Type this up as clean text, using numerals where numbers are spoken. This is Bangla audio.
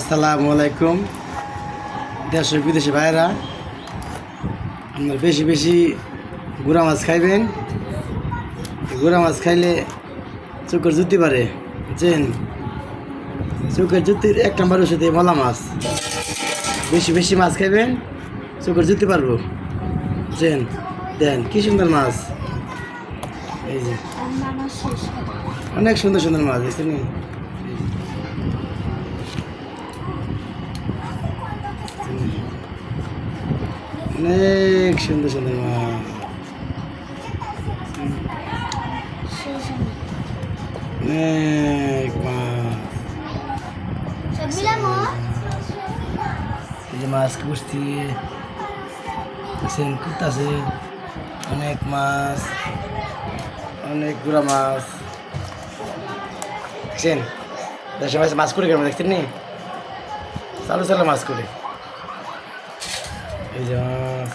আসসালামু আলাইকুম। দেশ ও বিদেশি ভাইরা, আপনার বেশি বেশি গুড়া মাছ খাইবেন। গুড়া মাছ খাইলে চোখের জুতি পারে, বুঝছেন? চোখের জুতির এক নম্বর ওষুধ এই মলা মাছ। বেশি বেশি মাছ খাইবেন, চোখের জুতি পারবো, বুঝছেন? দেন কি সুন্দর মাছ, এই যে অনেক সুন্দর সুন্দর মাছ, দেখছেন? অনেক সুন্দর সুন্দর মাছ, অনেক মাছ। এই যে মাছ কুস্তি করতেছে, অনেক মাছ, অনেক গুড়া মাছ, দেখছেন? দেশের মাছ মাছ করে কেমন দেখছেন নি? চালু চালু মাছ করে, এই যে মাছ।